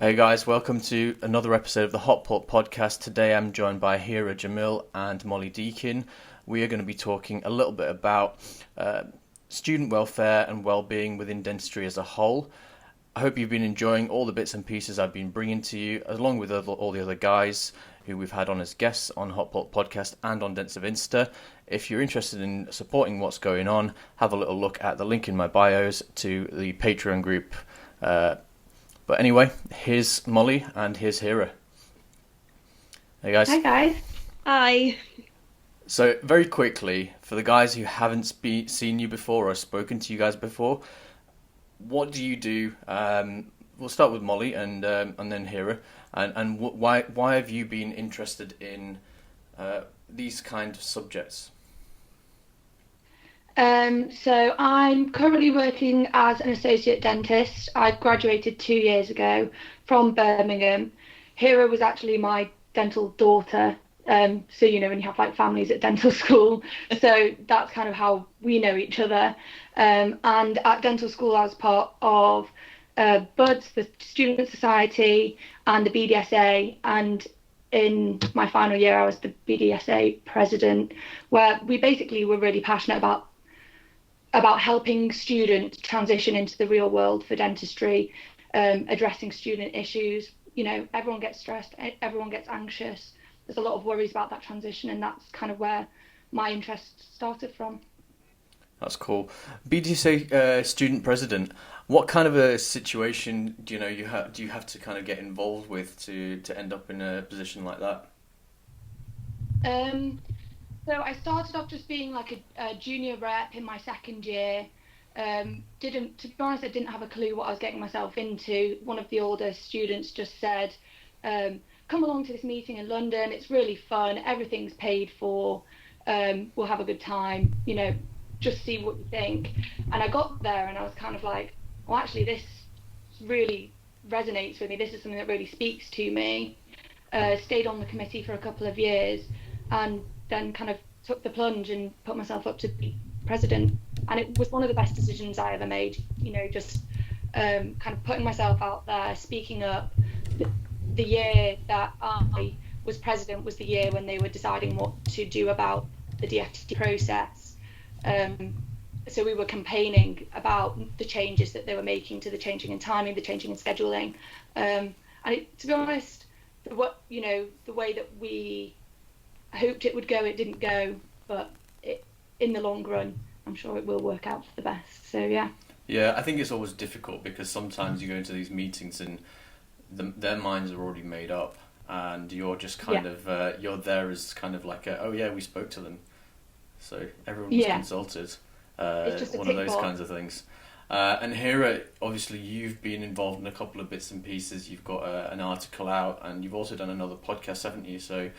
Hey guys, welcome to another episode of the Hot Pot Podcast. Today I'm joined by Hiraa Jamil and Molly Deykin. We are going to be talking a little bit about student welfare and well-being within dentistry as a whole. I hope you've been enjoying all the bits and pieces I've been bringing to you, along with all the other guys who we've had on as guests on Hot Pot Podcast and on Dents of Insta. If you're interested in supporting what's going on, have a little look at the link in my bios to the Patreon group. But anyway, here's Molly and here's Hiraa. Hey guys. Hi guys. Hi. So very quickly, for the guys who haven't seen you before or spoken to you guys before, what do you do? We'll start with Molly and then Hiraa. And why have you been interested in these kind of subjects? So I'm currently working as an associate dentist. I graduated 2 years ago from Birmingham. Hiraa was actually my dental daughter. So when you have like families at dental school, so that's kind of how we know each other. And at dental school, I was part of BUDS, the Student Society, and the BDSA. And in my final year, I was the BDSA president, where we basically were really passionate about helping students transition into the real world for dentistry, addressing student issues. Everyone gets stressed, everyone gets anxious. There's a lot of worries about that transition, and that's kind of where my interest started from. That's cool. BDSA student president. What kind of a situation do you have to kind of get involved with to end up in a position like that? So I started off just being like a junior rep in my second year. To be honest, I didn't have a clue what I was getting myself into. One of the older students just said, come along to this meeting in London. It's really fun. Everything's paid for. We'll have a good time. Just see what you think. And I got there and I was kind of like, well, actually, this really resonates with me. This is something that really speaks to me. Stayed on the committee for a couple of years and then kind of took the plunge and put myself up to be president. And it was one of the best decisions I ever made, just kind of putting myself out there, speaking up. The year that I was president was the year when they were deciding what to do about the DFT process. So we were campaigning about the changes that they were making to the changing in timing, the changing in scheduling. And to be honest, the way that we hoped it would go, it didn't go, but in the long run, I'm sure it will work out for the best. So yeah. Yeah, I think it's always difficult because sometimes you go into these meetings and their minds are already made up, and you're just kind of you're there as kind of like we spoke to them, so everyone was consulted. It's just one of those kinds of things. And Hiraa, obviously you've been involved in a couple of bits and pieces. You've got an article out, and you've also done another podcast, haven't you? So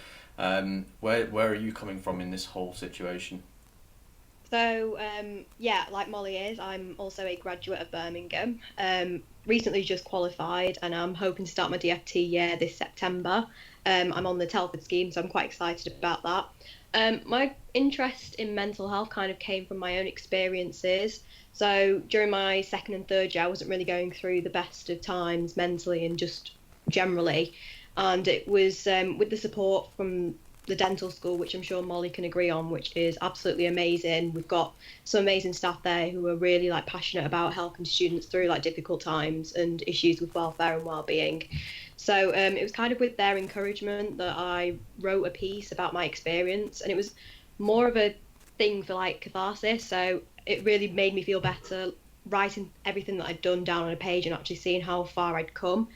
where are you coming from in this whole situation? So, like Molly is, I'm also a graduate of Birmingham. Recently just qualified, and I'm hoping to start my DFT year this September. I'm on the Telford scheme, so I'm quite excited about that. My interest in mental health kind of came from my own experiences. So during my second and third year, I wasn't really going through the best of times mentally and just generally. And it was with the support from the dental school, which I'm sure Molly can agree on, which is absolutely amazing. We've got some amazing staff there who are really passionate about helping students through difficult times and issues with welfare and well-being. So it was kind of with their encouragement that I wrote a piece about my experience, and it was more of a thing for catharsis. So it really made me feel better writing everything that I'd done down on a page and actually seeing how far I'd come.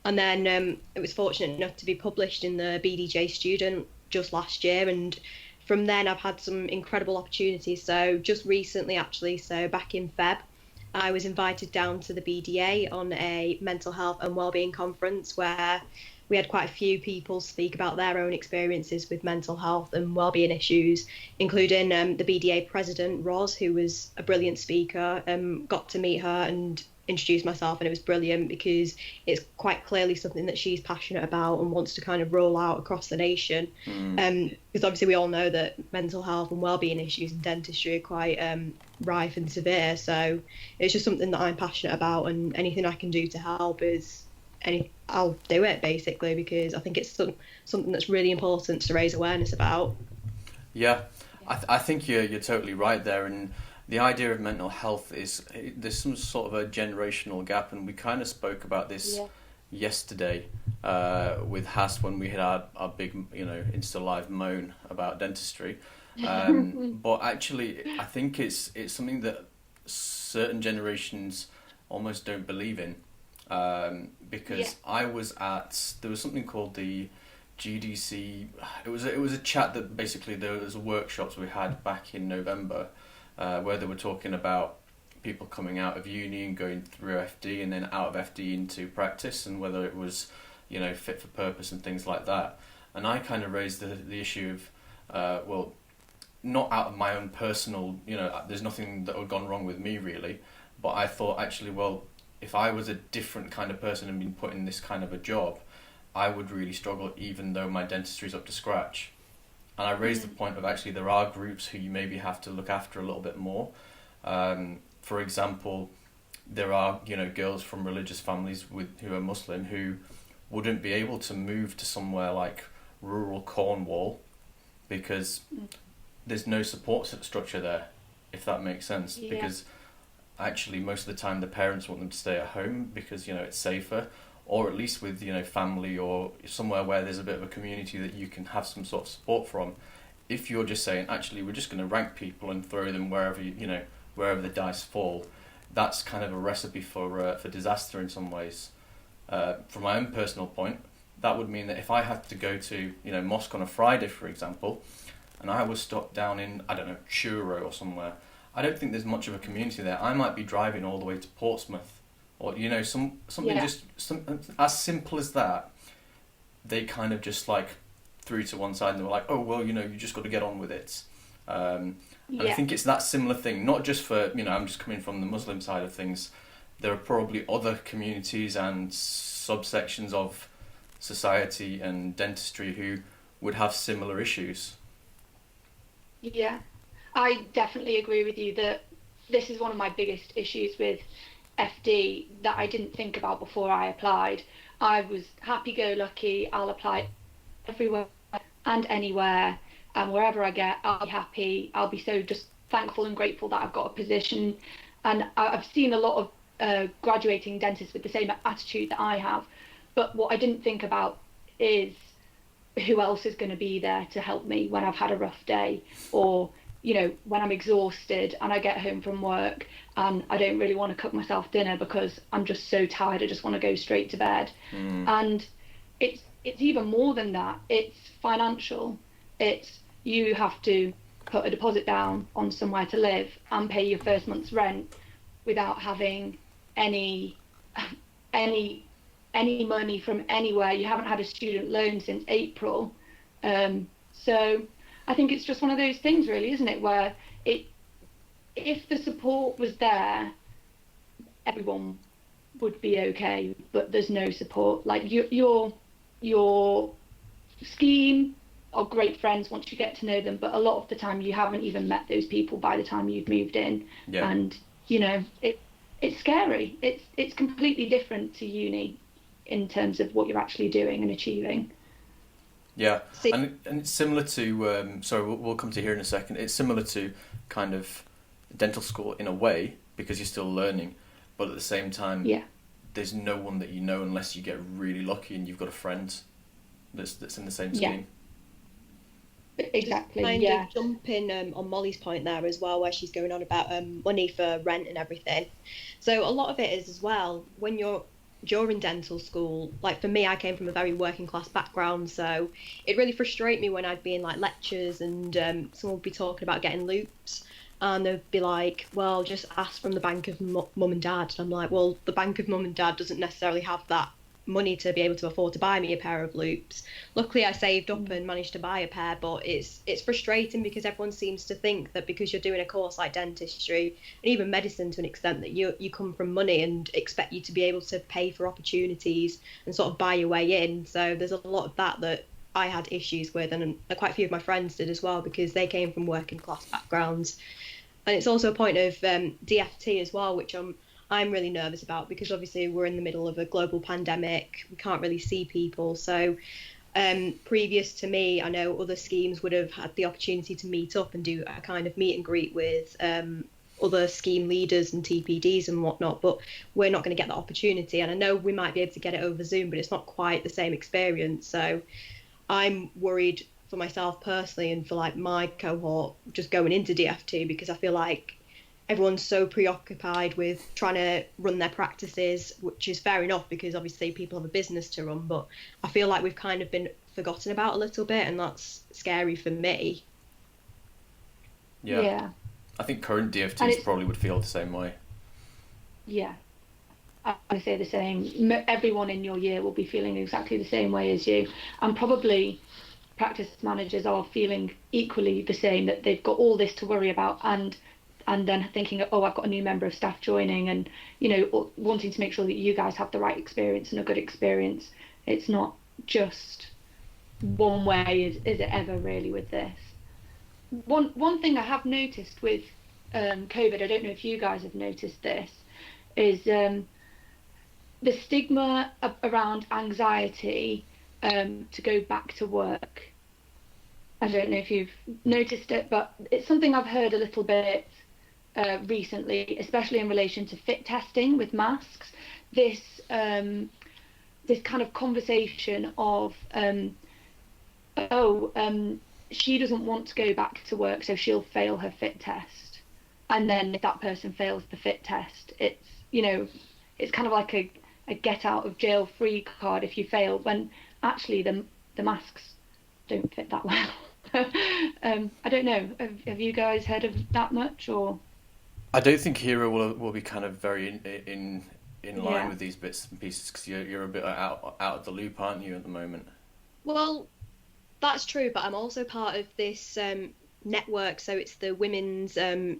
And then it was fortunate enough to be published in the BDJ Student just last year, and from then I've had some incredible opportunities. So just recently, actually, so back in Feb, I was invited down to the BDA on a mental health and wellbeing conference where we had quite a few people speak about their own experiences with mental health and wellbeing issues, including the BDA president, Roz, who was a brilliant speaker. Got to meet her and introduce myself, and it was brilliant because it's quite clearly something that she's passionate about and wants to kind of roll out across the nation. Because obviously we all know that mental health and wellbeing issues in dentistry are quite rife and severe, so it's just something that I'm passionate about, and anything I can do to help is I'll do it basically, because I think it's something that's really important to raise awareness about. Yeah, I think you're totally right there, and the idea of mental health is there's some sort of a generational gap, and we kind of spoke about this yesterday with Haas when we had our big Insta live moan about dentistry. But actually, I think it's something that certain generations almost don't believe in, because there was something called the GDC. It was a chat that basically there was workshops we had back in November, where they were talking about people coming out of uni and going through FD and then out of FD into practice, and whether it was fit for purpose and things like that. And I kind of raised the issue of not out of my own personal, there's nothing that had gone wrong with me really, but I thought actually, well, if I was a different kind of person and been put in this kind of a job, I would really struggle even though my dentistry is up to scratch. And I raised the point of actually there are groups who you maybe have to look after a little bit more. For example, there are girls from religious families who are Muslim who wouldn't be able to move to somewhere like rural Cornwall because there's no support structure there, if that makes sense. Yeah. Because actually most of the time the parents want them to stay at home because it's safer, or at least with family or somewhere where there's a bit of a community that you can have some sort of support from. If you're just saying actually we're just going to rank people and throw them wherever wherever the dice fall, that's kind of a recipe for disaster in some ways. From my own personal point, that would mean that if I had to go to mosque on a Friday, for example, and I was stuck down in, I don't know, Truro or somewhere, I don't think there's much of a community there. I might be driving all the way to Portsmouth, or something just as simple as that. They kind of just like threw to one side and they were like, oh well, you just got to get on with it. And I think it's that similar thing, not just for I'm just coming from the Muslim side of things. There are probably other communities and subsections of society and dentistry who would have similar issues. Yeah, I definitely agree with you that this is one of my biggest issues with FD that I didn't think about before I applied. I was happy-go-lucky, I'll apply everywhere and anywhere, and wherever I get, I'll be happy. I'll be so just thankful and grateful that I've got a position. And I've seen a lot of graduating dentists with the same attitude that I have. But what I didn't think about is who else is going to be there to help me when I've had a rough day, or when I'm exhausted and I get home from work and I don't really want to cook myself dinner because I'm just so tired, I just want to go straight to bed. And it's even more than that. It's financial. It's you have to put a deposit down on somewhere to live and pay your first month's rent without having any money from anywhere. You haven't had a student loan since April. So I think it's just one of those things really, isn't it, where if the support was there, everyone would be okay, but there's no support. Like your scheme are great friends once you get to know them, but a lot of the time you haven't even met those people by the time you've moved in. And it's scary. It's completely different to uni in terms of what you're actually doing and achieving. Yeah, and it's similar to, sorry, we'll come to here in a second. It's similar to kind of dental school in a way, because you're still learning, but at the same time, there's no one that you know unless you get really lucky and you've got a friend that's in the same scheme. Exactly. Kind of jumping on Molly's point there as well, where she's going on about money for rent and everything. So a lot of it is as well when you're during dental school. Like for me, I came from a very working class background, so it really frustrated me when I'd be in like lectures and someone would be talking about getting loops, and they'd be like, well, just ask from the bank of mum and dad. And I'm like, well, the bank of mum and dad doesn't necessarily have that money to be able to afford to buy me a pair of loops. Luckily I saved up and managed to buy a pair, but it's frustrating because everyone seems to think that because you're doing a course like dentistry and even medicine to an extent, that you come from money and expect you to be able to pay for opportunities and sort of buy your way in. So there's a lot of that I had issues with, and quite a few of my friends did as well, because they came from working class backgrounds. And it's also a point of DFT as well, which I'm I'm really nervous about, because obviously we're in the middle of a global pandemic. We can't really see people. So previous to me, I know other schemes would have had the opportunity to meet up and do a kind of meet and greet with other scheme leaders and TPDs and whatnot, but we're not going to get that opportunity. And I know we might be able to get it over Zoom, but it's not quite the same experience. So I'm worried for myself personally and for like my cohort just going into DFT, because I feel like everyone's so preoccupied with trying to run their practices, which is fair enough because obviously people have a business to run, but I feel like we've kind of been forgotten about a little bit, and that's scary for me. Yeah. I think current DFTs probably would feel the same way. Yeah, I would say the same. Everyone in your year will be feeling exactly the same way as you, and probably practice managers are feeling equally the same, that they've got all this to worry about, and then thinking, oh, I've got a new member of staff joining, and wanting to make sure that you guys have the right experience and a good experience. It's not just one way, is it ever really with this? One thing I have noticed with COVID, I don't know if you guys have noticed this, is the stigma around anxiety to go back to work. I don't know if you've noticed it, but it's something I've heard a little bit recently, especially in relation to fit testing with masks. This kind of conversation of she doesn't want to go back to work, so she'll fail her fit test, and then if that person fails the fit test, it's kind of like a get out of jail free card if you fail, when actually the masks don't fit that well. I don't know. Have you guys heard of that much, or? I don't think Hiraa will be kind of very in line with these bits and pieces, because you're a bit out of the loop, aren't you, at the moment? Well, that's true, but I'm also part of this network. So it's the Women in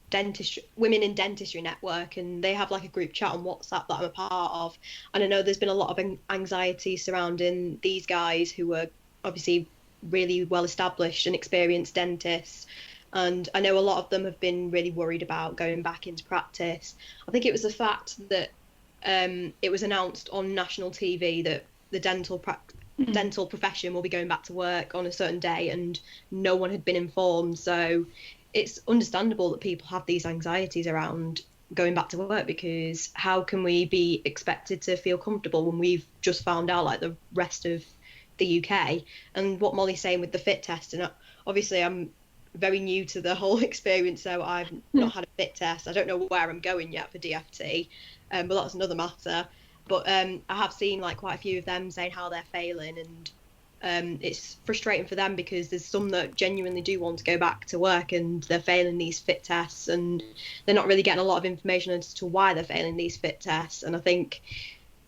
Dentistry network, and they have like a group chat on WhatsApp that I'm a part of. And I know there's been a lot of anxiety surrounding these guys who are obviously really well established and experienced dentists. And I know a lot of them have been really worried about going back into practice. I think it was the fact that it was announced on national TV that the dental profession will be going back to work on a certain day, and no one had been informed. So it's understandable that people have these anxieties around going back to work, because how can we be expected to feel comfortable when we've just found out, like the rest of the UK? And what Molly's saying with the fit test, and obviously I'm very new to the whole experience, so I've not had a fit test. I don't know where I'm going yet for DFT, but that's another matter. But I have seen like quite a few of them saying how they're failing, and it's frustrating for them, because there's some that genuinely do want to go back to work and they're failing these fit tests, and they're not really getting a lot of information as to why they're failing these fit tests. And I think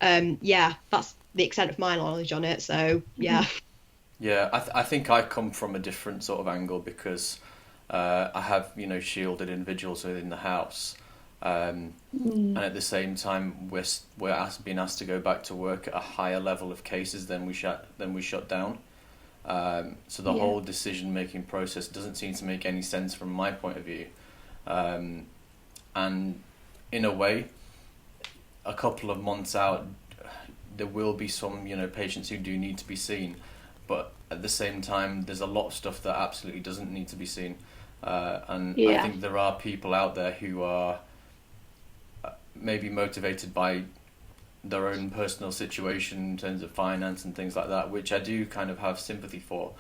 that's the extent of my knowledge on it. So Yeah, I think I come from a different sort of angle, because I have shielded individuals within the house, and at the same time we're being asked to go back to work at a higher level of cases than we shut down. So the whole decision making process doesn't seem to make any sense from my point of view, and in a way, a couple of months out, there will be some patients who do need to be seen. But at the same time, there's a lot of stuff that absolutely doesn't need to be seen. I think there are people out there who are maybe motivated by their own personal situation in terms of finance and things like that, which I do kind of have sympathy for.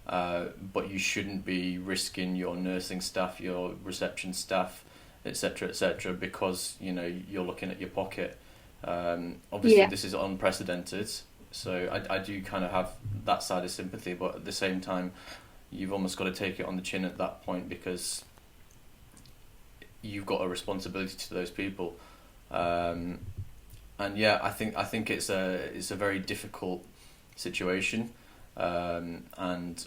But you shouldn't be risking your nursing staff, your reception staff, etc., because you're looking at your pocket. Obviously, this is unprecedented. So I do kind of have that side of sympathy, but at the same time, you've almost got to take it on the chin at that point, because you've got a responsibility to those people. And I think it's a very difficult situation, and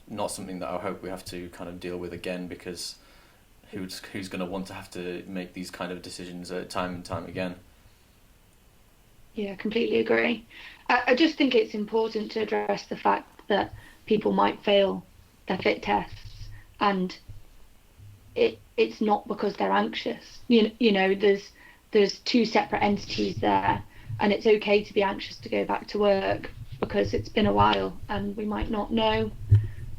not something that I hope we have to kind of deal with again, because who's going to want to have to make these kind of decisions time and time again? Yeah, completely agree. I just think it's important to address the fact that people might fail their fit tests, and it's not because they're anxious. There's there's two separate entities there, and it's okay to be anxious to go back to work because it's been a while and we might not know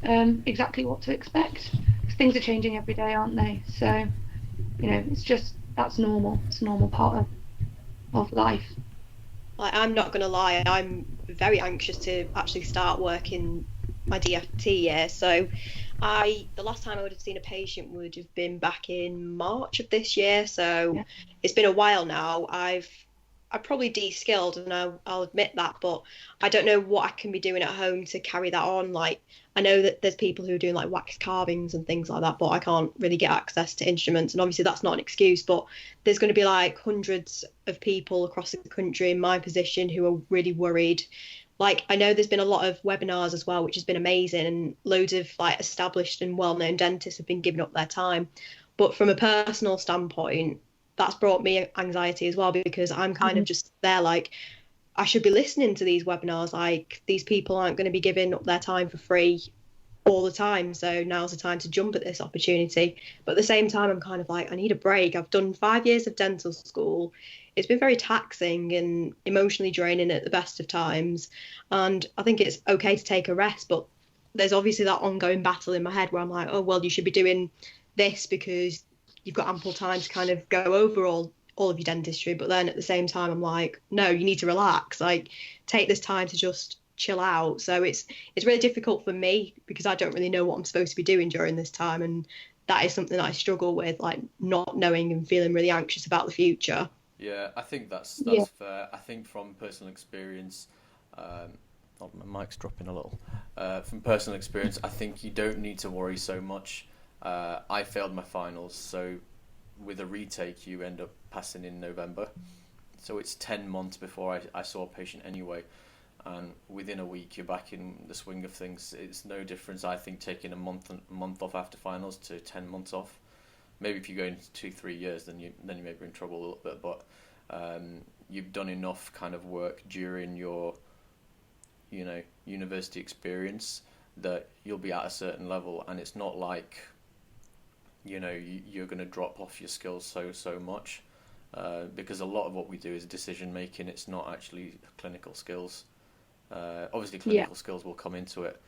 exactly what to expect. 'Cause things are changing every day, aren't they? So, it's just, that's normal. It's a normal part of life. Like, I'm not going to lie, I'm very anxious to actually start working my DFT year. So the last time I would have seen a patient would have been back in March of this year. So Yeah. it's been a while now. I've probably de-skilled, and I'll admit that, but I don't know what I can be doing at home to carry that on. Like, I know that there's people who are doing like wax carvings and things like that, but I can't really get access to instruments, and obviously that's not an excuse, but there's going to be like hundreds of people across the country in my position who are really worried. Like, I know there's been a lot of webinars as well, which has been amazing, and loads of like established and well-known dentists have been giving up their time. But from a personal standpoint, that's brought me anxiety as well, because I'm kind of just there like, I should be listening to these webinars. Like, these people aren't going to be giving up their time for free all the time, so now's the time to jump at this opportunity. But at the same time, I'm kind of like, I need a break. I've done 5 years of dental school. It's been very taxing and emotionally draining at the best of times, and I think it's okay to take a rest, but there's obviously that ongoing battle in my head where I'm like, oh well, you should be doing this because you've got ample time to kind of go over all of your dentistry. But then at the same time, I'm like, no, you need to relax. Like, take this time to just chill out. So it's really difficult for me because I don't really know what I'm supposed to be doing during this time, and that is something that I struggle with, like not knowing and feeling really anxious about the future. Yeah, I think that's Yeah. fair. I think from personal experience, oh, my mic's dropping a little. From personal experience, I think you don't need to worry so much. I failed my finals, so with a retake, you end up passing in November. So it's 10 months before I saw a patient anyway. And within a week, you're back in the swing of things. It's no difference, I think, taking a month off after finals to 10 months off. Maybe if you go into 2-3 years, then you may be in trouble a little bit. But you've done enough kind of work during your, university experience that you'll be at a certain level, and it's not like, you're going to drop off your skills so much, because a lot of what we do is decision making. It's not actually clinical skills. Obviously, clinical skills will come into it,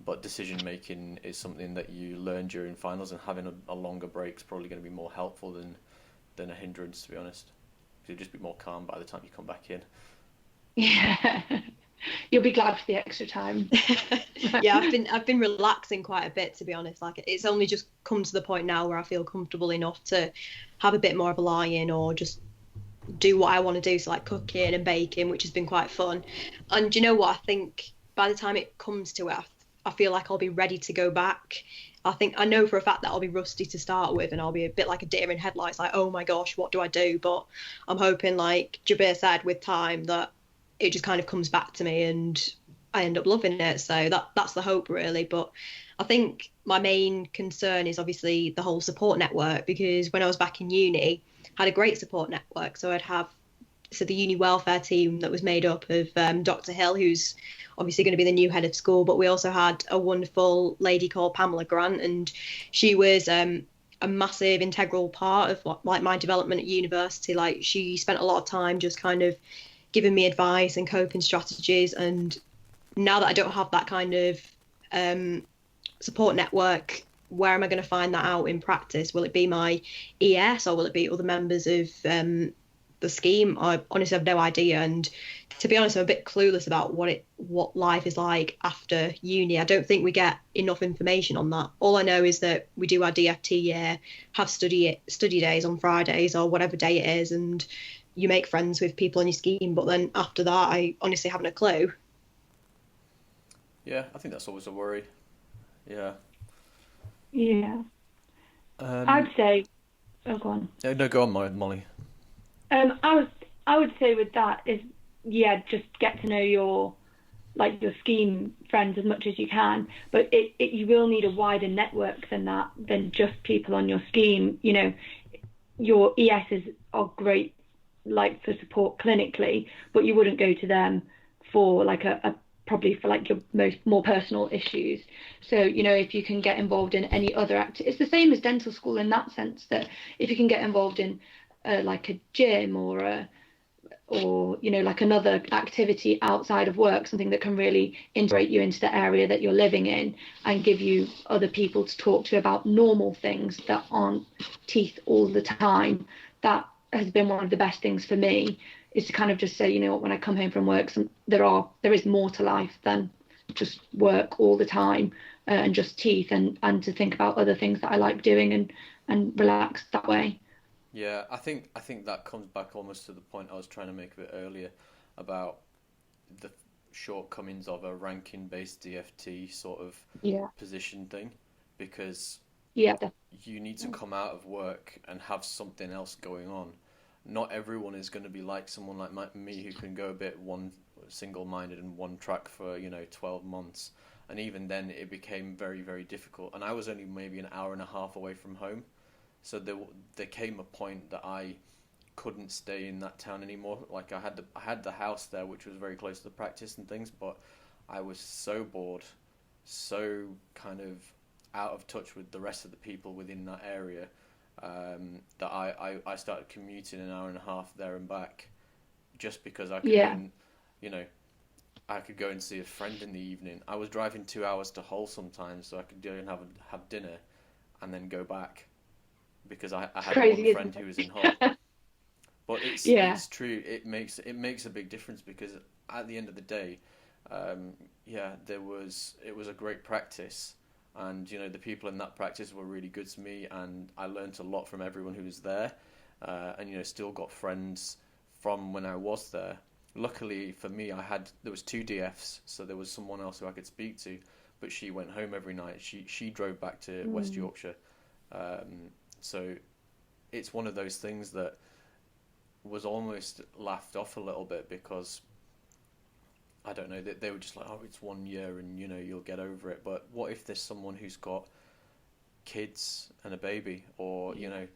but decision making is something that you learn during finals, and having a longer break is probably going to be more helpful than a hindrance, to be honest. You'll just be more calm by the time you come back in. Yeah. You'll be glad for the extra time. Yeah, I've been relaxing quite a bit, to be honest. Like, it's only just come to the point now where I feel comfortable enough to have a bit more of a lie-in or just do what I want to do, so like cooking and baking, which has been quite fun. And you know what, I think by the time it comes to it, I feel like I'll be ready to go back. I know for a fact that I'll be rusty to start with, and I'll be a bit like a deer in headlights, like, oh my gosh, what do I do? But I'm hoping, like Jabir said, with time that it just kind of comes back to me and I end up loving it. So that's the hope, really. But I think my main concern is obviously the whole support network, because when I was back in uni, I had a great support network. So the uni welfare team that was made up of Dr. Hill, who's obviously going to be the new head of school, but we also had a wonderful lady called Pamela Grant, and she was a massive integral part of like my development at university. Like, she spent a lot of time just kind of giving me advice and coping strategies. And now that I don't have that kind of support network, where am I going to find that out in practice? Will it be my ES, or will it be other members of the scheme? I honestly have no idea. And to be honest, I'm a bit clueless about what life is like after uni. I don't think we get enough information on that. All I know is that we do our DFT year, have study days on Fridays or whatever day it is, and you make friends with people on your scheme. But then after that, I honestly haven't a clue. Yeah, I think that's always a worry. Yeah. Yeah. I'd say, oh, go on. No, go on, Molly. I would say with that is, just get to know your scheme friends as much as you can, but you will need a wider network than just people on your scheme. Your ESs are great, like, for support clinically, but you wouldn't go to them for like probably for like your more personal issues. So, if you can get involved in any other it's the same as dental school in that sense, that if you can get involved in like a gym or like another activity outside of work, something that can really integrate you into the area that you're living in and give you other people to talk to about normal things that aren't teeth all the time. That has been one of the best things for me, is to kind of just say, what, when I come home from work, there is more to life than just work all the time, and just teeth, and to think about other things that I like doing and relax that way. Yeah, I think that comes back almost to the point I was trying to make a bit earlier about the shortcomings of a ranking-based DFT sort of Yeah. position thing, because Yeah. you need to come out of work and have something else going on. Not everyone is going to be like someone like me who can go a bit one single-minded and one track for 12 months, and even then it became very very difficult. And I was only maybe an hour and a half away from home, so there came a point that I couldn't stay in that town anymore. Like I had the house there, which was very close to the practice and things, but I was so bored, so kind of out of touch with the rest of the people within that area, that I started commuting an hour and a half there and back, just because I could go Yeah. and you know I could go and see a friend in the evening. I was driving 2 hours to Hull sometimes, so I could go and have dinner and then go back because I It's had one crazy, friend isn't who was in Hull. it? But it's Yeah. it's true. It makes a big difference because at the end of the day, yeah, it was a great practice, and the people in that practice were really good to me, and I learnt a lot from everyone who was there, and still got friends from when I was there. Luckily for me, there was two DFs, so there was someone else who I could speak to, but she went home every night. She drove back to West Mm. Yorkshire, so it's one of those things that was almost laughed off a little bit because I don't know that they were just like, oh, it's 1 year and you'll get over it. But what if there's someone who's got kids and a baby, or Yeah.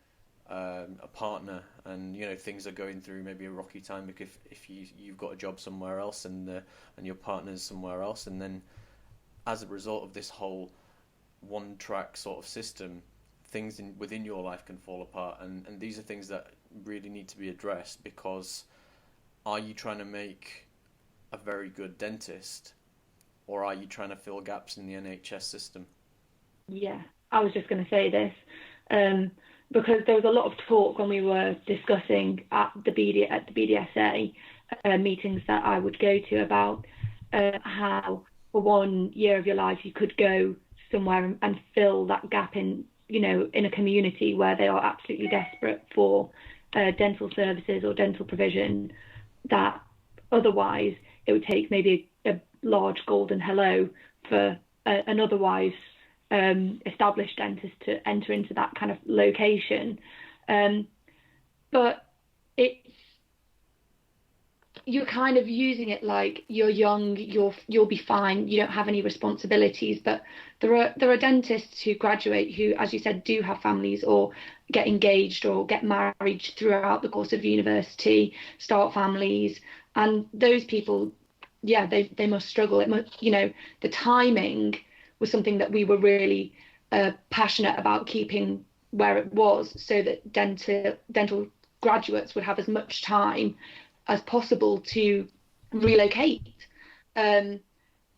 a partner, and things are going through maybe a rocky time because if you've got a job somewhere else and your partner's somewhere else, and then as a result of this whole one track sort of system, things within your life can fall apart, and these are things that really need to be addressed because are you trying to make a very good dentist, or are you trying to fill gaps in the NHS system? Yeah, I was just going to say this, um, because there was a lot of talk when we were discussing at the BDSA meetings that I would go to about how for 1 year of your life you could go somewhere and fill that gap in a community where they are absolutely desperate for dental services or dental provision, that otherwise it would take maybe a large golden hello for an otherwise established dentist to enter into that kind of location. Um, but it's you're kind of using it like you're young, you'll be fine, you don't have any responsibilities. But there are dentists who graduate who, as you said, do have families or get engaged or get married throughout the course of university, start families, and those people, yeah, they must struggle. It must, the timing was something that we were really passionate about keeping where it was, so that dental graduates would have as much time as possible to relocate. Um,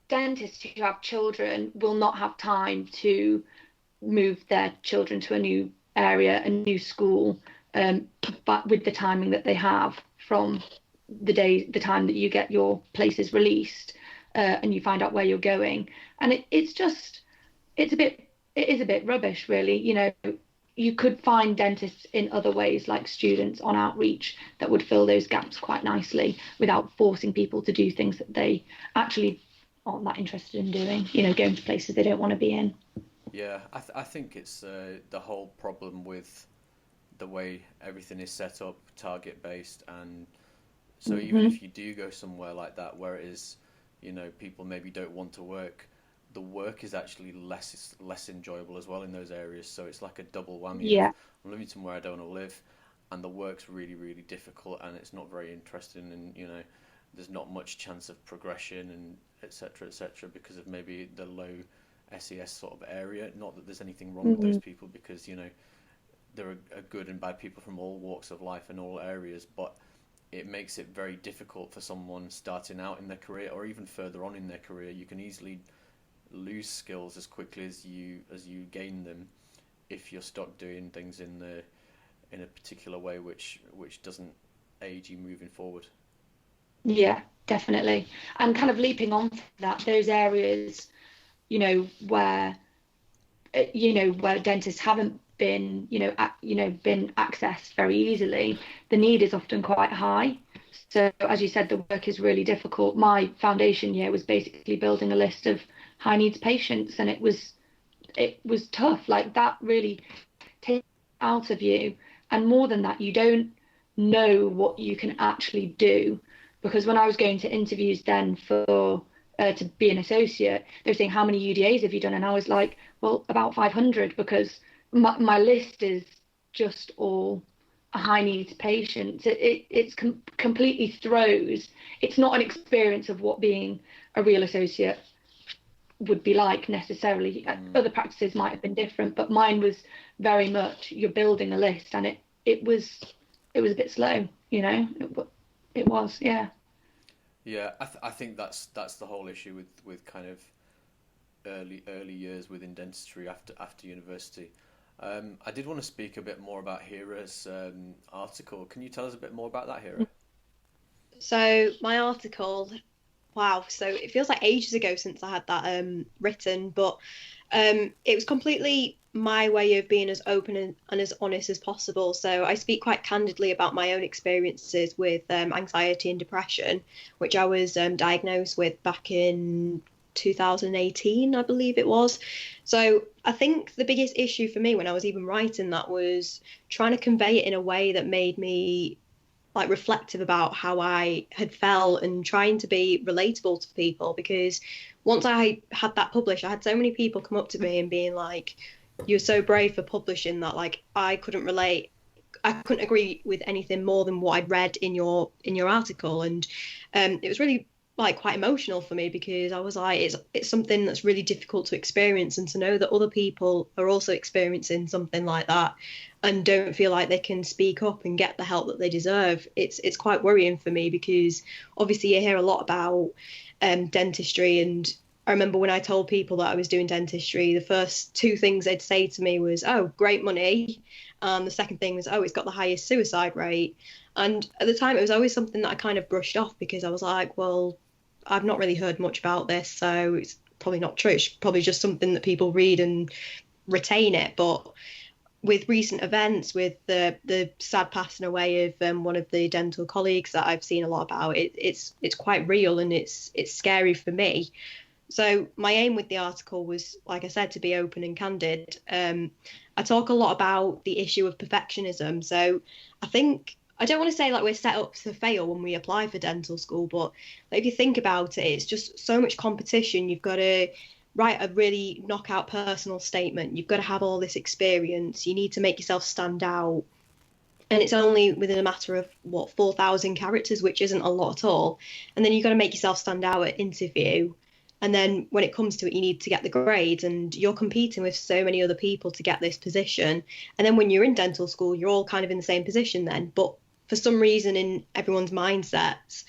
Dentists who have children will not have time to move their children to a new area, a new school, but with the timing that they have from the time that you get your places released, and you find out where you're going, and it's a bit it is a bit rubbish, really. You could find dentists in other ways, like students on outreach, that would fill those gaps quite nicely without forcing people to do things that they actually aren't that interested in doing, going to places they don't want to be in. Yeah, I think it's the whole problem with the way everything is set up, target based, and so even Hmm. if you do go somewhere like that where it is, people maybe don't want to work, the work is actually less enjoyable as well in those areas. So it's like a double whammy of Yeah. I'm living somewhere I don't want to live, and the work's really really difficult and it's not very interesting, and there's not much chance of progression and etc because of maybe the low SES sort of area. Not that there's anything wrong with those Mm. people because there are good and bad people from all walks of life and all areas, but it makes it very difficult for someone starting out in their career or even further on in their career. You can easily lose skills as quickly as you gain them if you're stuck doing things in a particular way which doesn't aid you moving forward. Yeah, definitely. And kind of leaping on from that, those areas, where where dentists haven't been, been accessed very easily, the need is often quite high. So as you said, the work is really difficult. My foundation year was basically building a list of high needs patients, and it was tough. Like that really takes it out of you. And more than that, you don't know what you can actually do. Because when I was going to interviews then for to be an associate, they were saying, how many UDAs have you done? And I was like, well, about 500, because my list is just all high needs patients. It's completely throws. It's not an experience of what being a real associate would be like necessarily. Other practices might have been different, but mine was very much you're building a list, and it was a bit slow, it was, yeah. Yeah, I think that's the whole issue with kind of early years within dentistry after university. I did want to speak a bit more about Hira's article. Can you tell us a bit more about that, Hira? So my article, wow, so it feels like ages ago since I had that written, but it was completely my way of being as open and as honest as possible. So I speak quite candidly about my own experiences with anxiety and depression, which I was diagnosed with back in 2018, I believe it was. So I think the biggest issue for me when I was even writing that was trying to convey it in a way that made me like reflective about how I had felt and trying to be relatable to people, because once I had that published, I had so many people come up to me and being like, you're so brave for publishing that. Like I couldn't relate, I couldn't agree with anything more than what I'd read in your article. And it was really like quite emotional for me, because I was like, it's something that's really difficult to experience, and to know that other people are also experiencing something like that and don't feel like they can speak up and get the help that they deserve. It's quite worrying for me, because obviously you hear a lot about dentistry, and I remember when I told people that I was doing dentistry, the first two things they'd say to me was, oh, great money. The second thing was, oh, it's got the highest suicide rate. And at the time, it was always something that I kind of brushed off, because I was like, well, I've not really heard much about this, so it's probably not true. It's probably just something that people read and retain it. But with recent events, with the sad passing away of one of the dental colleagues that I've seen a lot about, it's quite real, and it's scary for me. So my aim with the article was, like I said, to be open and candid. I talk a lot about the issue of perfectionism. So I think, I don't want to say like we're set up to fail when we apply for dental school, but like, if you think about it, it's just so much competition. You've got to write a really knockout personal statement. You've got to have all this experience. You need to make yourself stand out. And it's only within a matter of, 4,000 characters, which isn't a lot at all. And then you've got to make yourself stand out at interview. And then when it comes to it, you need to get the grades, and you're competing with so many other people to get this position. And then when you're in dental school, you're all kind of in the same position then. But for some reason in everyone's mindsets,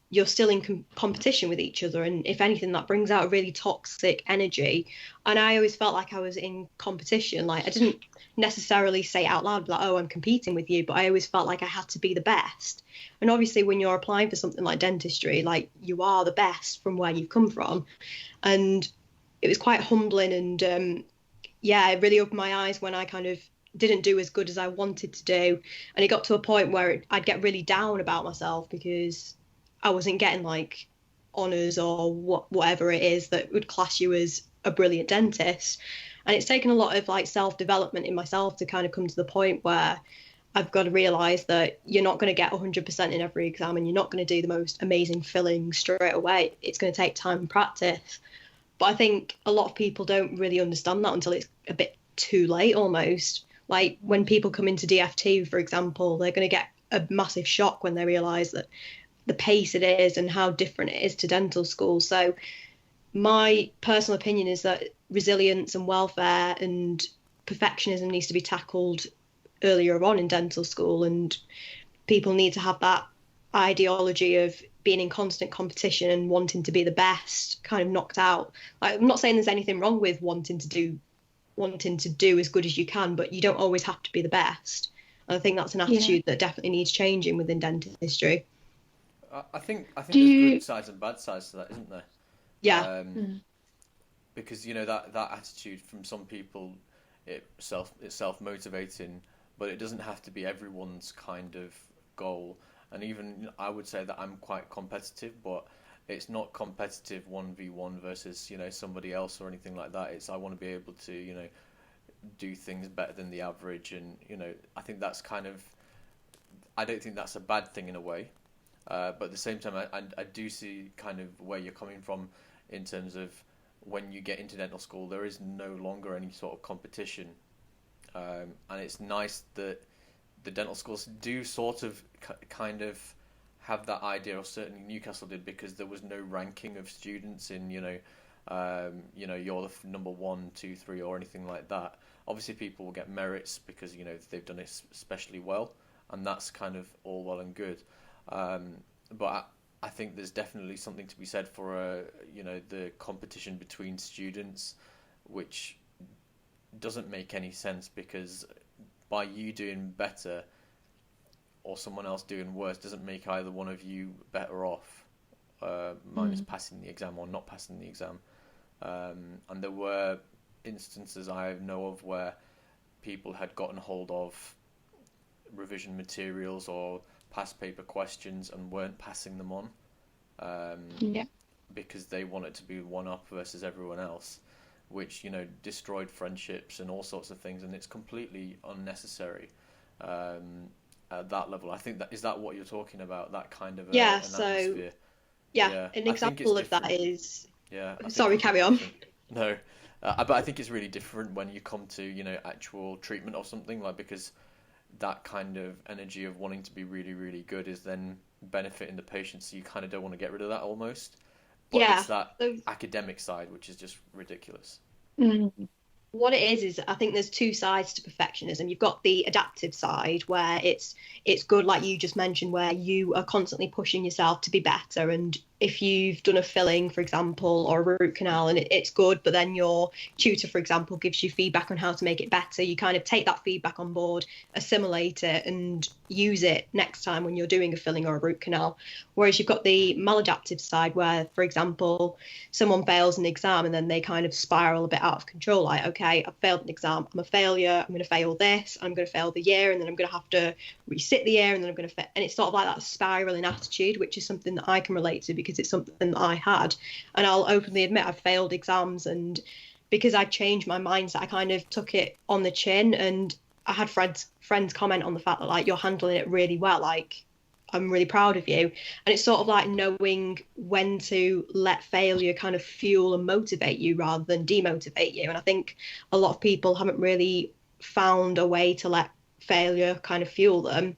you're still in competition with each other. And if anything, that brings out a really toxic energy. And I always felt like I was in competition. Like I didn't necessarily say out loud, like, oh, I'm competing with you, but I always felt like I had to be the best. And obviously when you're applying for something like dentistry, like you are the best from where you've come from. And it was quite humbling. And yeah, it really opened my eyes when I kind of didn't do as good as I wanted to do. And it got to a point where I'd get really down about myself, because I wasn't getting like honours or whatever it is that would class you as a brilliant dentist. And it's taken a lot of like self-development in myself to kind of come to the point where I've got to realise that you're not going to get 100% in every exam, and you're not going to do the most amazing filling straight away. It's going to take time and practice. But I think a lot of people don't really understand that until it's a bit too late almost. Like when people come into DFT, for example, they're going to get a massive shock when they realise that the pace it is and how different it is to dental school. So my personal opinion is that resilience and welfare and perfectionism needs to be tackled earlier on in dental school, and people need to have that ideology of being in constant competition and wanting to be the best kind of knocked out. Like, I'm not saying there's anything wrong with wanting to do as good as you can, but you don't always have to be the best. And I think that's an attitude that definitely needs changing within dentistry. I think there's good sides and bad sides to that, isn't there? Yeah. Because that attitude from some people, it's self-motivating, but it doesn't have to be everyone's kind of goal. And even I would say that I'm quite competitive, but it's not competitive 1v1 versus somebody else or anything like that. It's I want to be able to do things better than the average, and I think that's I don't think that's a bad thing in a way, but at the same time I do see kind of where you're coming from in terms of when you get into dental school there is no longer any sort of competition, and it's nice that the dental schools do sort of kind of have that idea, or certainly Newcastle did, because there was no ranking of students in you're the number 1, 2, 3 or anything like that. Obviously people will get merits because they've done it especially well, and that's kind of all well and good, but I think there's definitely something to be said for the competition between students, which doesn't make any sense, because by you doing better or someone else doing worse doesn't make either one of you better off, minus passing the exam or not passing the exam. And there were instances I know of where people had gotten hold of revision materials or past paper questions and weren't passing them on, because they wanted to be one up versus everyone else, which destroyed friendships and all sorts of things, and it's completely unnecessary at that level. I think is that what you're talking about, that kind of an atmosphere? An example of that is sorry, carry on. No, but I think it's really different when you come to actual treatment or something, like, because that kind of energy of wanting to be really, really good is then benefiting the patient, so you kind of don't want to get rid of that almost. But it's that academic side which is just ridiculous. What it is I think there's two sides to perfectionism. You've got the adaptive side where it's good, like you just mentioned, where you are constantly pushing yourself to be better, and if you've done a filling, for example, or a root canal, and it's good, but then your tutor, for example, gives you feedback on how to make it better, you kind of take that feedback on board, assimilate it, and use it next time when you're doing a filling or a root canal. Whereas you've got the maladaptive side where, for example, someone fails an exam and then they kind of spiral a bit out of control, like, okay, I've failed an exam, I'm a failure, I'm going to fail this, I'm going to fail the year, and then I'm going to have to resit the year, and then I'm going to and it's sort of like that spiraling attitude, which is something that I can relate to because it's something that I had. And I'll openly admit I've failed exams, and because I changed my mindset, I kind of took it on the chin, and I had friends comment on the fact that, like, you're handling it really well, like, I'm really proud of you. And it's sort of like knowing when to let failure kind of fuel and motivate you rather than demotivate you. And I think a lot of people haven't really found a way to let failure kind of fuel them.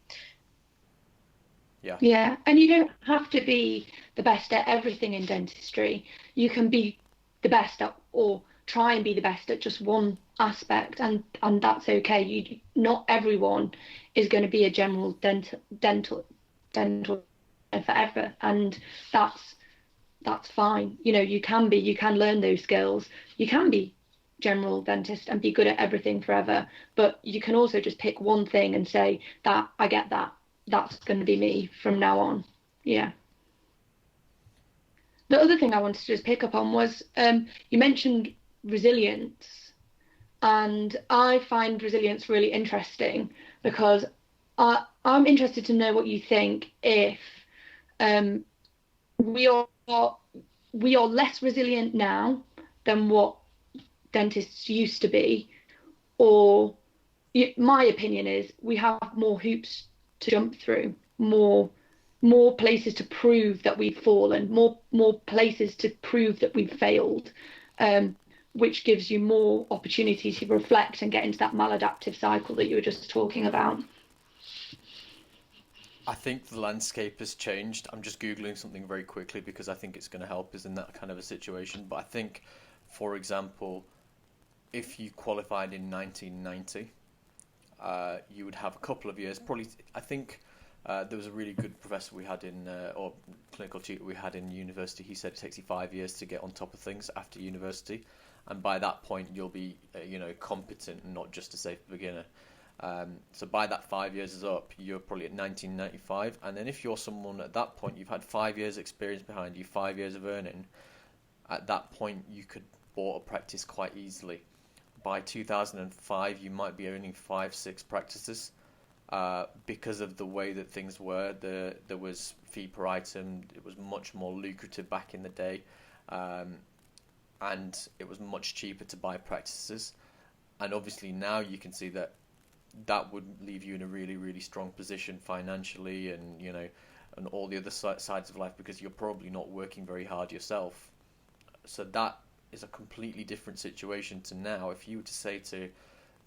Yeah, and you don't have to be the best at everything in dentistry. You can be the best at, or try and be the best at, just one aspect, and that's okay. Not everyone is going to be a general dental forever, and that's fine. You can learn those skills. You can be general dentist and be good at everything forever, but you can also just pick one thing and say that I get that's going to be me from now on. The other thing I wanted to just pick up on was you mentioned resilience, and I find resilience really interesting because I'm interested to know what you think if we are less resilient now than what dentists used to be, or my opinion is we have more hoops to jump through, more places to prove that we've fallen, more places to prove that we've failed, which gives you more opportunity to reflect and get into that maladaptive cycle that you were just talking about. I think the landscape has changed. I'm just Googling something very quickly because I think it's going to help us in that kind of a situation. But I think, for example, if you qualified in 1990, you would have a couple of years. Probably, I think there was a really good professor we had or clinical tutor we had in university. He said it takes you 5 years to get on top of things after university, and by that point you'll be, competent and not just a safe beginner. So by that 5 years is up, you're probably at 1995, and then if you're someone at that point, you've had 5 years experience behind you, 5 years of earning, at that point you could bought a practice quite easily. By 2005, you might be owning 5, 6 practices, because of the way that things were. There was fee per item. It was much more lucrative back in the day, and it was much cheaper to buy practices. And obviously now you can see that would leave you in a really, really strong position financially, and and all the other sides of life, because you're probably not working very hard yourself. So that is a completely different situation to now. If you were to say to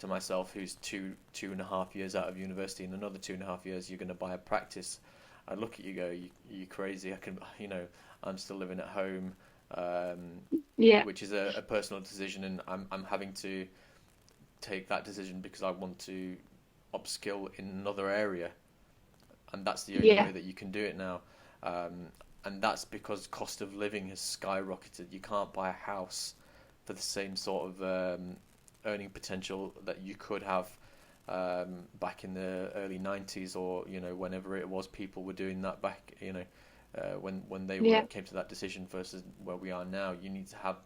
myself, who's 2.5 years out of university, in another 2.5 years you're going to buy a practice, I'd look at you, go, you crazy? I'm still living at home, which is a personal decision, and I'm having to take that decision because I want to upskill in another area, and that's the only way that you can do it now. And that's because cost of living has skyrocketed. You can't buy a house for the same sort of earning potential that you could have back in the early 90s, or whenever it was people were doing that back, when they came to that decision, versus where we are now. You need to have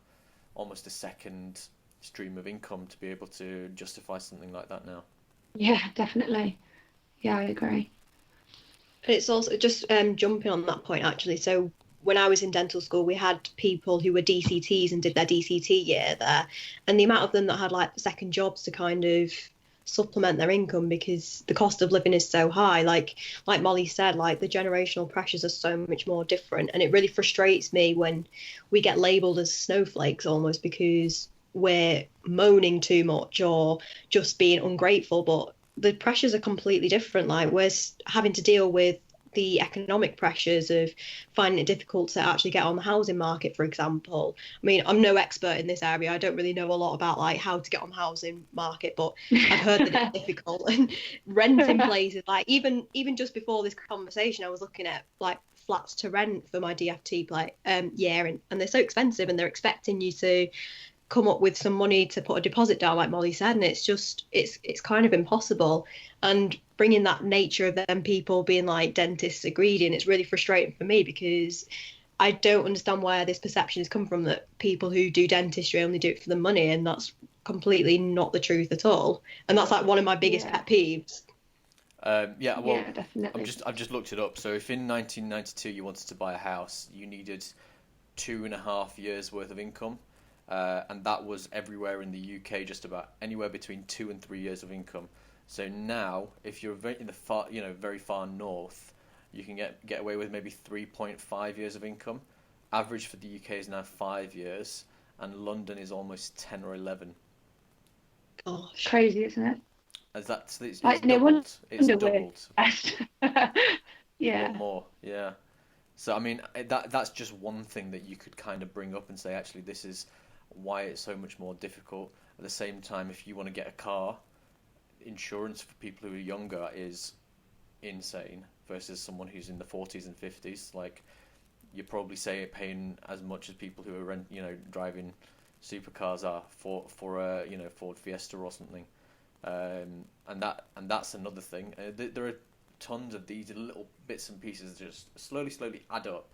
almost a second stream of income to be able to justify something like that now. Yeah, definitely. Yeah, I agree. It's also just jumping on that point, actually. So when I was in dental school, we had people who were DCTs and did their DCT year there, and the amount of them that had like second jobs to kind of supplement their income, because the cost of living is so high. Like Molly said, like the generational pressures are so much more different, and it really frustrates me when we get labelled as snowflakes almost because we're moaning too much or just being ungrateful. But the pressures are completely different. Like we're having to deal with the economic pressures of finding it difficult to actually get on the housing market, for example. I mean, I'm no expert in this area. I don't really know a lot about like how to get on the housing market, but I've heard that it's difficult. And renting places, like even just before this conversation, I was looking at like flats to rent for my DFT year, and they're so expensive, and they're expecting you to come up with some money to put a deposit down, like Molly said, and it's just it's kind of impossible. And bringing that nature of them people being like dentists are greedy, and it's really frustrating for me because I don't understand where this perception has come from that people who do dentistry only do it for the money, and that's completely not the truth at all. And that's like one of my biggest pet peeves. Definitely. I've just looked it up. So if in 1992 you wanted to buy a house, you needed 2.5 years worth of income. And that was everywhere in the UK, just about anywhere between 2 and 3 years of income. So now, if you're in the very far north, you can get away with maybe 3.5 years of income. Average for the UK is now 5 years, and London is almost 10 or 11. Gosh, crazy, isn't it? As it's doubled. It's doubled. Yeah. Or more, yeah. So I mean, that's just one thing that you could kind of bring up and say, actually, this is why it's so much more difficult. At the same time, if you want to get a car, insurance for people who are younger is insane versus someone who's in the 40s and 50s. Like, you probably paying as much as people who are driving supercars are for a Ford Fiesta or something. And that's another thing. There are tons of these little bits and pieces that just slowly add up,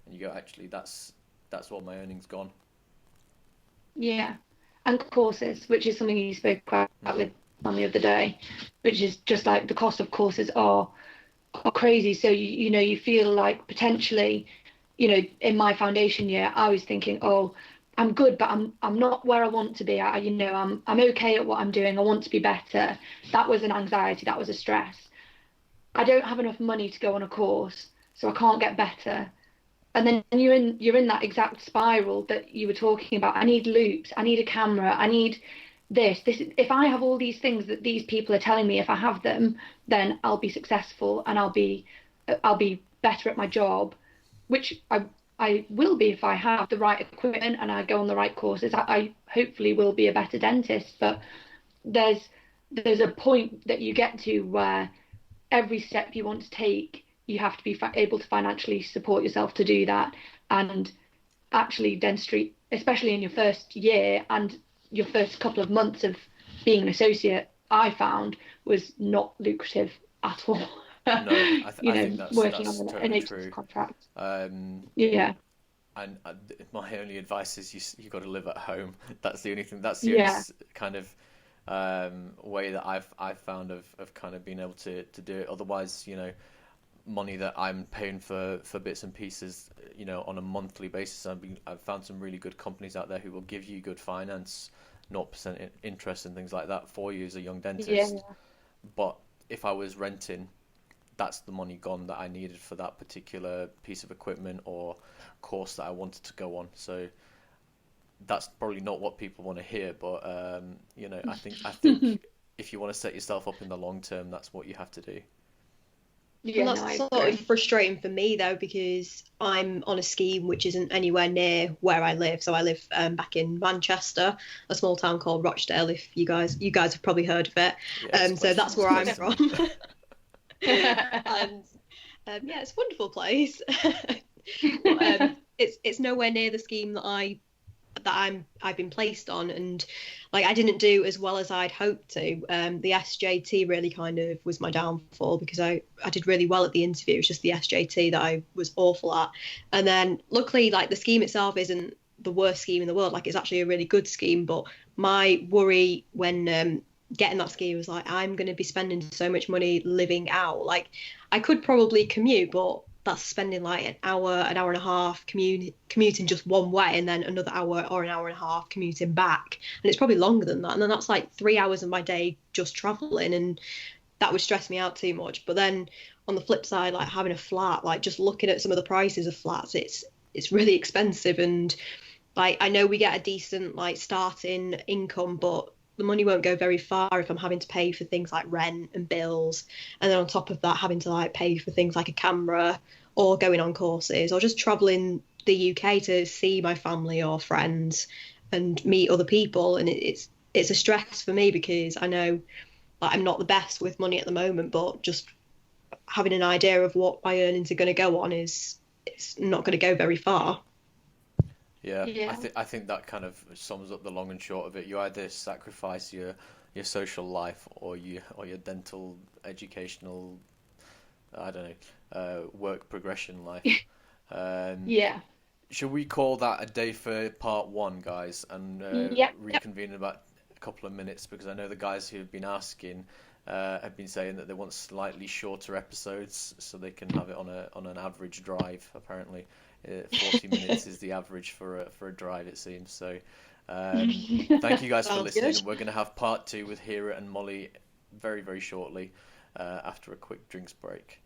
and you go, actually, that's all my earnings gone. Yeah, and courses, which is something you spoke about with on the other day, which is just like the cost of courses are crazy. So you feel like potentially, in my foundation year, I was thinking, oh, I'm good, but I'm not where I want to be. I'm okay at what I'm doing. I want to be better. That was an anxiety. That was a stress. I don't have enough money to go on a course, so I can't get better. And then you're in that exact spiral that you were talking about. I need loops. I need a camera. I need this. If I have all these things that these people are telling me, if I have them, then I'll be successful and I'll be better at my job, which I will be if I have the right equipment and I go on the right courses. I hopefully will be a better dentist. But there's there's a point that you get to where every step you want to take, you have to be able to financially support yourself to do that. And actually, dentistry, especially in your first year and your first couple of months of being an associate, I found was not lucrative at all. No, You I know, think that's working on that's an totally NHS true. contract. Um, Yeah, and my only advice is you got to live at home. That's the only thing. That's the only yeah, kind of way that I've found of kind of being able to do it. Otherwise, money that I'm paying for bits and pieces, on a monthly basis. I've found some really good companies out there who will give you good finance, 0% interest and things like that for you as a young dentist. yeah, But if I was renting, that's the money gone that I needed for that particular piece of equipment or course that I wanted to go on. So that's probably not what people want to hear, but I think if you want to set yourself up in the long term, that's what you have to do. And yeah. No, that's I sort of agree. frustrating for me though, because I'm on a scheme which isn't anywhere near where I live. So I live back in Manchester, a small town called Rochdale. If you guys have probably heard of it. Yeah, it's So close. that's It's where close I'm to from, me. and yeah, it's a wonderful place. But it's nowhere near the scheme I've been placed on, and like I didn't do as well as I'd hoped to. The SJT really kind of was my downfall because I did really well at the interview. It was just the SJT that I was awful at, and then luckily like the scheme itself isn't the worst scheme in the world. Like it's actually a really good scheme, but my worry when getting that scheme was like I'm going to be spending so much money living out. Like I could probably commute, but that's spending like an hour and a half commuting just one way, and then another hour or an hour and a half commuting back. And it's probably longer than that. And then that's like 3 hours of my day just traveling, and that would stress me out too much. But then on the flip side, like having a flat, like just looking at some of the prices of flats, it's really expensive. And like I know we get a decent like starting income, but the money won't go very far if I'm having to pay for things like rent and bills, and then on top of that having to like pay for things like a camera or going on courses or just traveling the UK to see my family or friends and meet other people. And it's a stress for me because I know like I'm not the best with money at the moment, but just having an idea of what my earnings are going to go on is it's not going to go very far. Yeah, Yeah, I think that kind of sums up the long and short of it. You either sacrifice your social life or your dental educational, I don't know, work progression life. Um, yeah, should we call that a day for part one, guys, and yep, yep. reconvene in about a couple of minutes? Because I know the guys who have been asking have been saying that they want slightly shorter episodes so they can have it on an average drive. Apparently, 40 minutes is the average for a drive, it seems. So, thank you guys for Sounds listening. good. We're going to have part two with Hira and Molly very, very shortly after a quick drinks break.